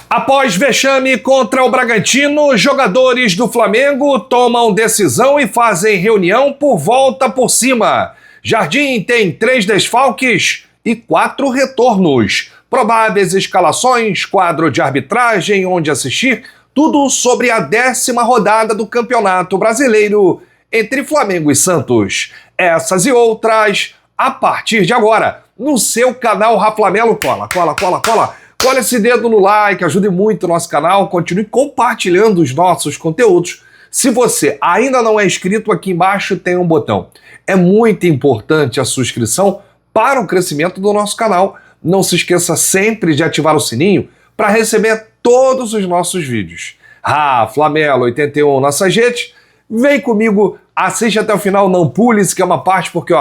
Após vexame contra o Bragantino, jogadores do Flamengo tomam decisão e fazem reunião por volta por cima. Jardim tem 3 desfalques e 4 retornos. Prováveis escalações, quadro de arbitragem, onde assistir, tudo sobre a 10ª rodada do Campeonato Brasileiro entre Flamengo e Santos. Essas e outras a partir de agora, no seu canal Raflamelo. Cola esse dedo no like, ajude muito o nosso canal, continue compartilhando os nossos conteúdos. Se você ainda não é inscrito, aqui embaixo tem um botão. É muito importante a sua inscrição para o crescimento do nosso canal. Não se esqueça sempre de ativar o sininho para receber todos os nossos vídeos. Raflamelo 81 nossas redes. Vem comigo, assiste até o final, não pule, isso que é uma parte, porque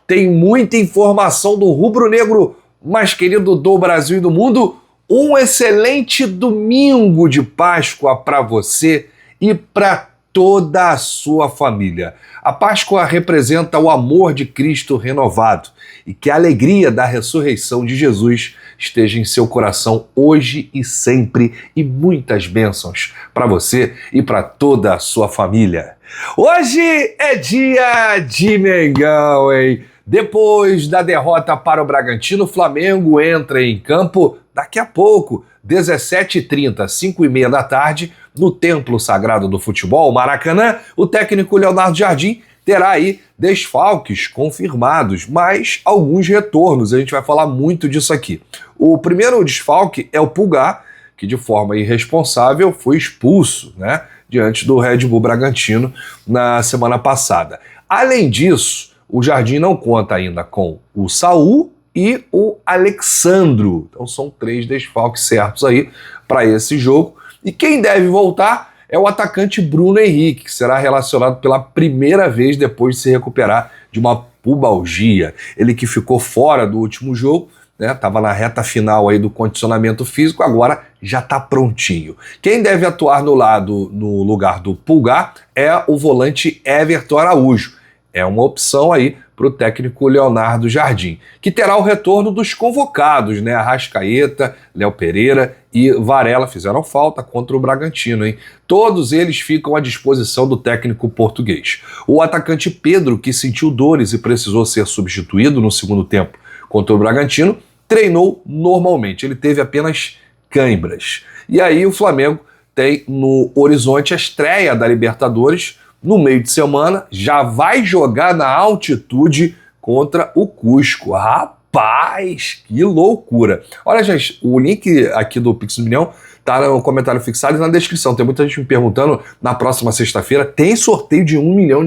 tem muita informação do rubro-negro mais querido do Brasil e do mundo. Um excelente domingo de Páscoa para você e para toda a sua família. A Páscoa representa o amor de Cristo renovado e que a alegria da ressurreição de Jesus esteja em seu coração hoje e sempre, e muitas bênçãos para você e para toda a sua família. Hoje é dia de Mengão, hein? Depois da derrota para o Bragantino, o Flamengo entra em campo daqui a pouco, 17h30, 5h30 da tarde, no Templo Sagrado do Futebol, Maracanã. O técnico Leonardo Jardim terá aí desfalques confirmados, mas alguns retornos. A gente vai falar muito disso aqui. O primeiro desfalque é o Pulgar, que de forma irresponsável foi expulso, né, diante do Red Bull Bragantino na semana passada. Além disso, o Jardim não conta ainda com o Saul e o Alexandro. Então são 3 desfalques certos aí para esse jogo. E quem deve voltar é o atacante Bruno Henrique, que será relacionado pela primeira vez depois de se recuperar de uma pubalgia. Ele que ficou fora do último jogo, né? Estava na reta final aí do condicionamento físico, agora já está prontinho. Quem deve atuar no lugar do Pulgar é o volante Everton Araújo. É uma opção aí para o técnico Leonardo Jardim, que terá o retorno dos convocados, né? Arrascaeta, Léo Pereira e Varela fizeram falta contra o Bragantino, hein? Todos eles ficam à disposição do técnico português. O atacante Pedro, que sentiu dores e precisou ser substituído no segundo tempo contra o Bragantino, treinou normalmente. Ele teve apenas cãibras. E aí o Flamengo tem no horizonte a estreia da Libertadores. No meio de semana, já vai jogar na altitude contra o Cusco. Rapaz, que loucura! Olha, gente, o link aqui do Pix do Milhão tá no comentário fixado e na descrição. Tem muita gente me perguntando, na próxima sexta-feira tem sorteio de R$1 milhão.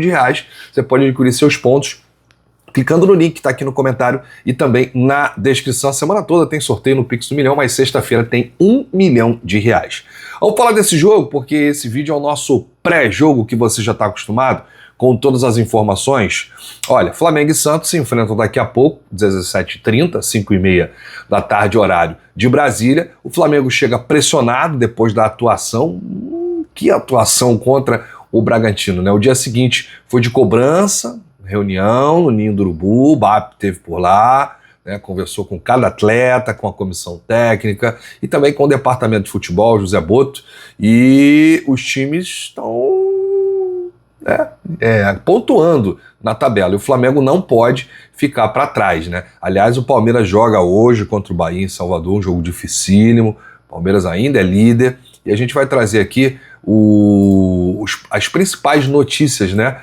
Você pode adquirir seus pontos clicando no link que está aqui no comentário e também na descrição. A semana toda tem sorteio no Pix do Milhão, mas sexta-feira tem R$1 milhão. Vamos falar desse jogo, porque esse vídeo é o nosso pré-jogo que você já está acostumado, com todas as informações. Olha, Flamengo e Santos se enfrentam daqui a pouco, 17h30, 5h30 da tarde, horário de Brasília. O Flamengo chega pressionado depois da atuação. Que atuação contra o Bragantino, né? O dia seguinte foi de cobrança, reunião no Ninho do Urubu, o BAP esteve por lá, né, conversou com cada atleta, com a comissão técnica e também com o departamento de futebol, José Boto, e os times estão pontuando na tabela. E o Flamengo não pode ficar para trás, né? Aliás, o Palmeiras joga hoje contra o Bahia em Salvador, um jogo dificílimo. O Palmeiras ainda é líder e a gente vai trazer aqui as principais notícias, né?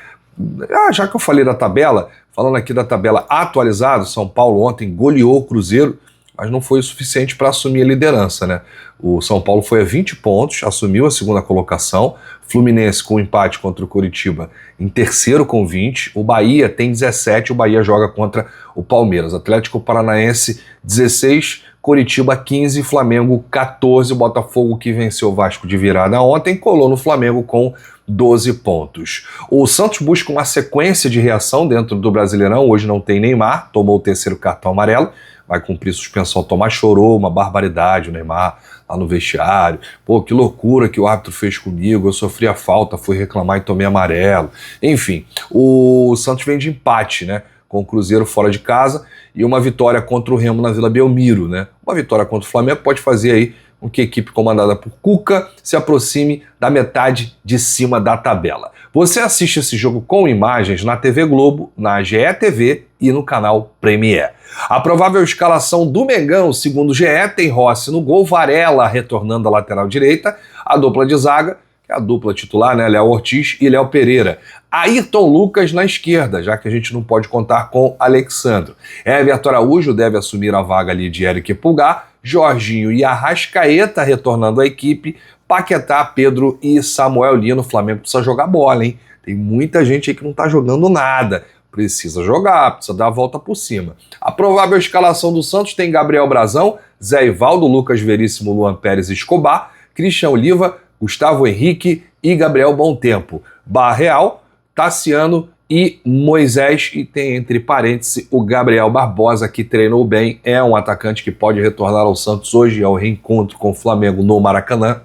Já que eu falei da tabela, falando aqui da tabela atualizada, São Paulo ontem goleou o Cruzeiro, mas não foi o suficiente para assumir a liderança, né? O São Paulo foi a 20 pontos, assumiu a segunda colocação, Fluminense com empate contra o Coritiba em terceiro com 20, o Bahia tem 17, o Bahia joga contra o Palmeiras, Atlético Paranaense 16, Coritiba 15, Flamengo 14, o Botafogo, que venceu o Vasco de virada ontem, colou no Flamengo com 12 pontos. O Santos busca uma sequência de reação dentro do Brasileirão. Hoje não tem Neymar, tomou o 3º cartão amarelo, vai cumprir suspensão. Tomás chorou, uma barbaridade, o Neymar lá no vestiário. Pô, que loucura que o árbitro fez comigo, eu sofri a falta, fui reclamar e tomei amarelo. Enfim, o Santos vem de empate, né, com o Cruzeiro fora de casa e uma vitória contra o Remo na Vila Belmiro, né? Uma vitória contra o Flamengo pode fazer aí com que a equipe comandada por Cuca se aproxime da metade de cima da tabela. Você assiste esse jogo com imagens na TV Globo, na GE TV e no canal Premier. A provável escalação do Mengão, segundo o GE, tem Rossi no gol, Varela retornando à lateral direita, a dupla de zaga, que é a dupla titular, né? Léo Ortiz e Léo Pereira. Ayrton Lucas na esquerda, já que a gente não pode contar com Alexandro. Everton Araújo deve assumir a vaga ali de Eric Pulgar, Jorginho e Arrascaeta retornando à equipe, Paquetá, Pedro e Samuel Lino. O Flamengo precisa jogar bola, hein? Tem muita gente aí que não tá jogando nada. Precisa jogar, precisa dar a volta por cima. A provável escalação do Santos tem Gabriel Brazão, Zé Ivaldo, Lucas Veríssimo, Luan Pérez Escobar, Christian Oliva, Gustavo Henrique e Gabriel Bom-Tempo. Barreal, Tassiano e Moisés, e tem entre parênteses o Gabriel Barbosa, que treinou bem, é um atacante que pode retornar ao Santos hoje, ao reencontro com o Flamengo no Maracanã.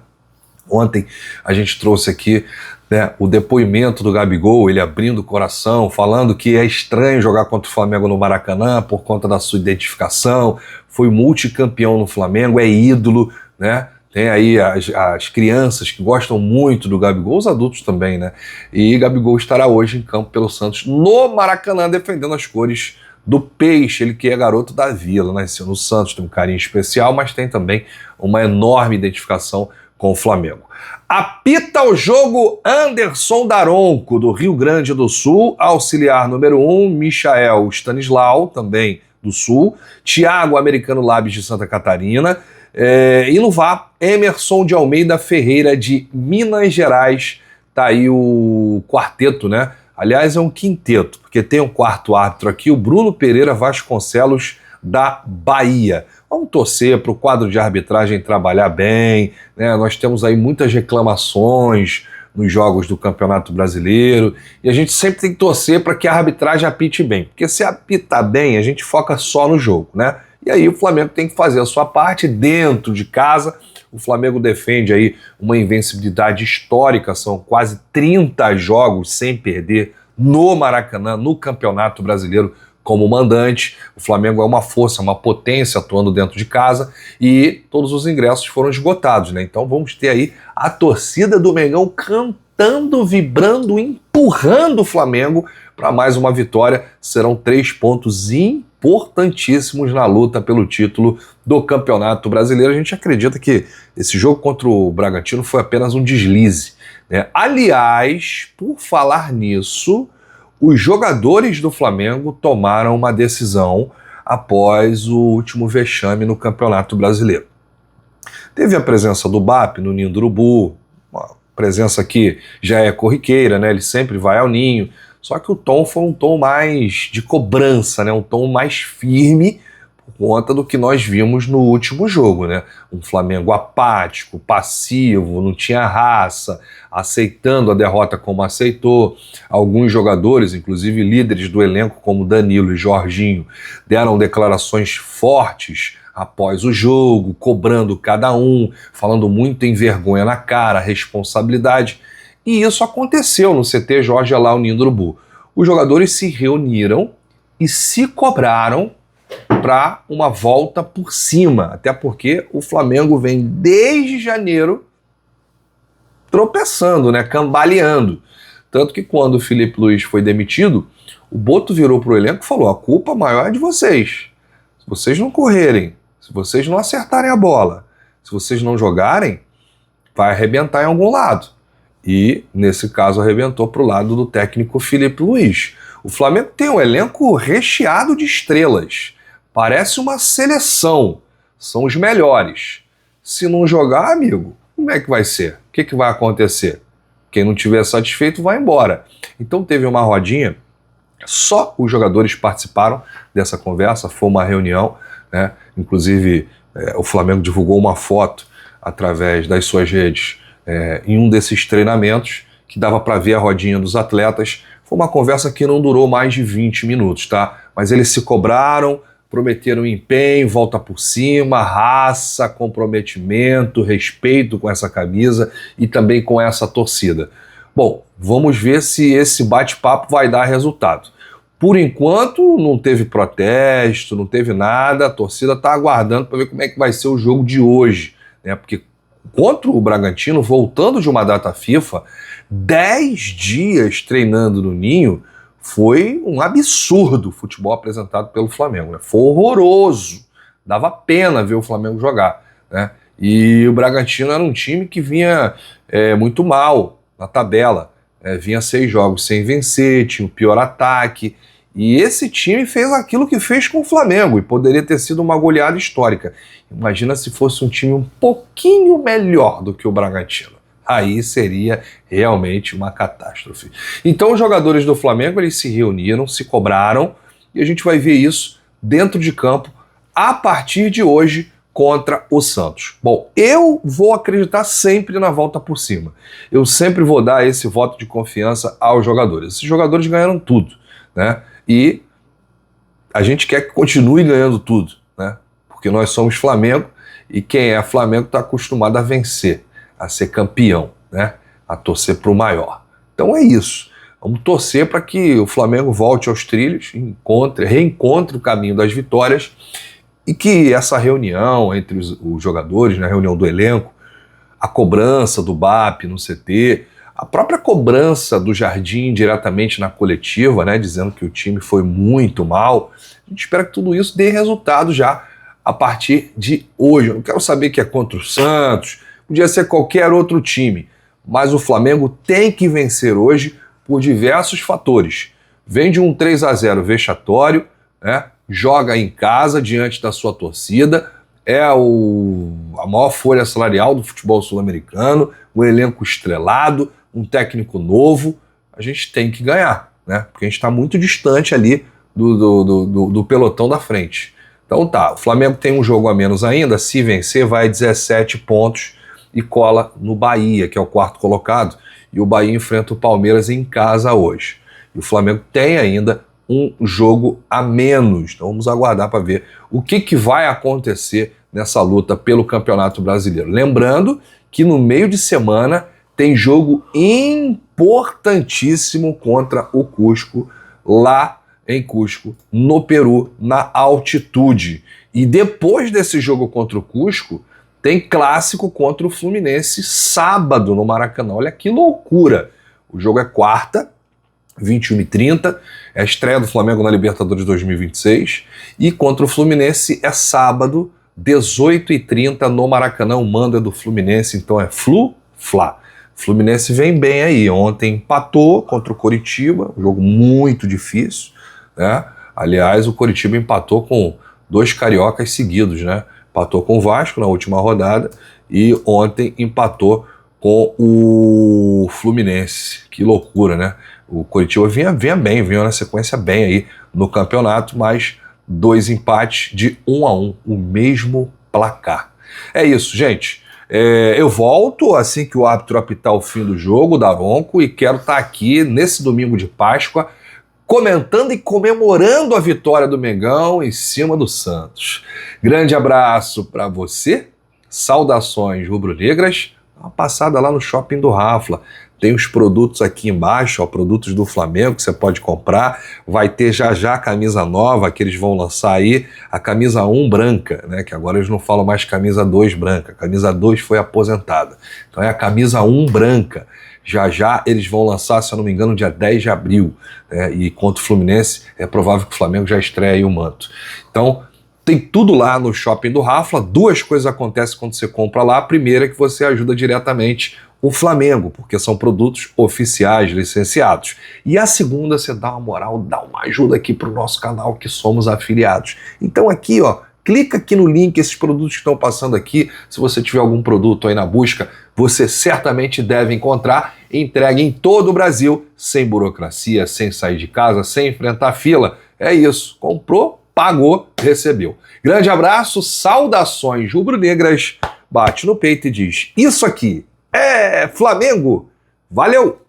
Ontem a gente trouxe aqui, né, o depoimento do Gabigol, ele abrindo o coração, falando que é estranho jogar contra o Flamengo no Maracanã por conta da sua identificação, foi multicampeão no Flamengo, é ídolo, né? Tem aí as crianças que gostam muito do Gabigol, os adultos também, né? E Gabigol estará hoje em campo pelo Santos no Maracanã, defendendo as cores do Peixe, ele que é garoto da Vila, nasceu no Santos, tem um carinho especial, mas tem também uma enorme identificação com o Flamengo. Apita o jogo Anderson Daronco, do Rio Grande do Sul, auxiliar número 1, Michael Stanislau, também do Sul, Thiago Americano Labs de Santa Catarina, e no VAR, Emerson de Almeida Ferreira de Minas Gerais. Tá aí o quarteto, né? Aliás, é um quinteto, porque tem um quarto árbitro aqui, o Bruno Pereira Vasconcelos, da Bahia. Vamos torcer para o quadro de arbitragem trabalhar bem, né? Nós temos aí muitas reclamações nos jogos do Campeonato Brasileiro, e a gente sempre tem que torcer para que a arbitragem apite bem, porque se apitar bem, a gente foca só no jogo, né? E aí o Flamengo tem que fazer a sua parte dentro de casa. O Flamengo defende aí uma invencibilidade histórica, são quase 30 jogos sem perder no Maracanã, no Campeonato Brasileiro, como mandante. O Flamengo é uma força, uma potência atuando dentro de casa, e todos os ingressos foram esgotados, né? Então vamos ter aí a torcida do Mengão cantando, vibrando, empurrando o Flamengo para mais uma vitória. Serão 3 pontos importantíssimos na luta pelo título do Campeonato Brasileiro. A gente acredita que esse jogo contra o Bragantino foi apenas um deslize, né? Aliás, por falar nisso, os jogadores do Flamengo tomaram uma decisão após o último vexame no Campeonato Brasileiro. Teve a presença do BAP no Ninho do Urubu, uma presença que já é corriqueira, né? Ele sempre vai ao Ninho, só que o tom foi um tom mais de cobrança, né? Um tom mais firme, por conta do que nós vimos no último jogo, né? Um Flamengo apático, passivo, não tinha raça, aceitando a derrota como aceitou. Alguns jogadores, inclusive líderes do elenco como Danilo e Jorginho, deram declarações fortes após o jogo, cobrando cada um, falando muito em vergonha na cara, responsabilidade. E isso aconteceu no CT Jorge Alá, o Ninho do Urubu. Os jogadores se reuniram e se cobraram para uma volta por cima, até porque o Flamengo vem desde janeiro tropeçando, né, cambaleando. Tanto que quando o Filipe Luís foi demitido, o Boto virou para o elenco e falou: a culpa maior é de vocês. Se vocês não correrem, se vocês não acertarem a bola, se vocês não jogarem, vai arrebentar em algum lado. E, nesse caso, arrebentou para o lado do técnico Filipe Luís. O Flamengo tem um elenco recheado de estrelas. Parece uma seleção. São os melhores. Se não jogar, amigo, como é que vai ser? O que vai acontecer? Quem não estiver satisfeito vai embora. Então teve uma rodinha, só os jogadores participaram dessa conversa, foi uma reunião, né? Inclusive o Flamengo divulgou uma foto através das suas redes em um desses treinamentos, que dava para ver a rodinha dos atletas. Foi uma conversa que não durou mais de 20 minutos, tá? Mas eles se cobraram, prometeram empenho, volta por cima, raça, comprometimento, respeito com essa camisa e também com essa torcida. Bom, vamos ver se esse bate-papo vai dar resultado. Por enquanto, não teve protesto, não teve nada, a torcida está aguardando para ver como é que vai ser o jogo de hoje, né? Porque contra o Bragantino, voltando de uma data FIFA, 10 dias treinando no Ninho, foi um absurdo o futebol apresentado pelo Flamengo, né? Foi horroroso, dava pena ver o Flamengo jogar, né? E o Bragantino era um time que vinha muito mal na tabela, vinha 6 jogos sem vencer, tinha o pior ataque, e esse time fez aquilo que fez com o Flamengo, e poderia ter sido uma goleada histórica. Imagina se fosse um time um pouquinho melhor do que o Bragantino. Aí seria realmente uma catástrofe. Então os jogadores do Flamengo, eles se reuniram, se cobraram, e a gente vai ver isso dentro de campo a partir de hoje contra o Santos. Bom, eu vou acreditar sempre na volta por cima. Eu sempre vou dar esse voto de confiança aos jogadores. Esses jogadores ganharam tudo, né? E a gente quer que continue ganhando tudo, né? Porque nós somos Flamengo e quem é Flamengo está acostumado a vencer, a ser campeão, né? A torcer para o maior. Então é isso. Vamos torcer para que o Flamengo volte aos trilhos, reencontre o caminho das vitórias e que essa reunião entre os jogadores, na reunião do elenco, a cobrança do BAP no CT, a própria cobrança do Jardim diretamente na coletiva, né, dizendo que o time foi muito mal, a gente espera que tudo isso dê resultado já a partir de hoje. Eu não quero saber que é contra o Santos, podia ser qualquer outro time, mas o Flamengo tem que vencer hoje por diversos fatores. Vem de um 3-0 vexatório, né, joga em casa diante da sua torcida, é a maior folha salarial do futebol sul-americano, um elenco estrelado, um técnico novo, a gente tem que ganhar, né? Porque a gente está muito distante ali do pelotão da frente. Então tá, o Flamengo tem um jogo a menos ainda, se vencer vai a 17 pontos e cola no Bahia, que é o 4º colocado, e o Bahia enfrenta o Palmeiras em casa hoje. E o Flamengo tem ainda um jogo a menos, então vamos aguardar para ver o que vai acontecer nessa luta pelo Campeonato Brasileiro. Lembrando que no meio de semana tem jogo importantíssimo contra o Cusco, lá em Cusco, no Peru, na altitude. E depois desse jogo contra o Cusco, tem clássico contra o Fluminense sábado no Maracanã. Olha que loucura! O jogo é quarta, 21h30, é a estreia do Flamengo na Libertadores 2026, e contra o Fluminense é sábado, 18h30 no Maracanã. O mando é do Fluminense, então é Flu-Fla. Fluminense vem bem aí, ontem empatou contra o Coritiba, um jogo muito difícil, né? Aliás, o Coritiba empatou com 2 cariocas seguidos, né? Empatou com o Vasco na última rodada e ontem empatou com o Fluminense. Que loucura, né? O Coritiba vinha na sequência bem aí no campeonato, mas 2 empates de 1-1, o mesmo placar. É isso, gente. Eu volto assim que o árbitro apitar o fim do jogo, Daronco, e quero estar aqui nesse domingo de Páscoa comentando e comemorando a vitória do Mengão em cima do Santos. Grande abraço para você, saudações rubro-negras. Dá uma passada lá no Shopping do Rafla. Tem os produtos aqui embaixo, ó, produtos do Flamengo que você pode comprar. Vai ter já a camisa nova que eles vão lançar aí, a camisa 1 branca, né? Que agora eles não falam mais camisa 2 branca. A camisa 2 foi aposentada. Então é a camisa 1 branca. Já eles vão lançar, se eu não me engano, dia 10 de abril. Né? E contra o Fluminense, é provável que o Flamengo já estreie aí o manto. Então, tem tudo lá no Shopping do Rafla. 2 coisas acontecem quando você compra lá. A primeira é que você ajuda diretamente o Flamengo, porque são produtos oficiais, licenciados. E a segunda, você dá uma moral, dá uma ajuda aqui para o nosso canal, que somos afiliados. Então aqui, ó, clica aqui no link, esses produtos que estão passando aqui. Se você tiver algum produto aí na busca, você certamente deve encontrar. Entregue em todo o Brasil, sem burocracia, sem sair de casa, sem enfrentar fila. É isso, comprou, pagou, recebeu. Grande abraço, saudações rubro-negras, bate no peito e diz: isso aqui é Flamengo. Valeu!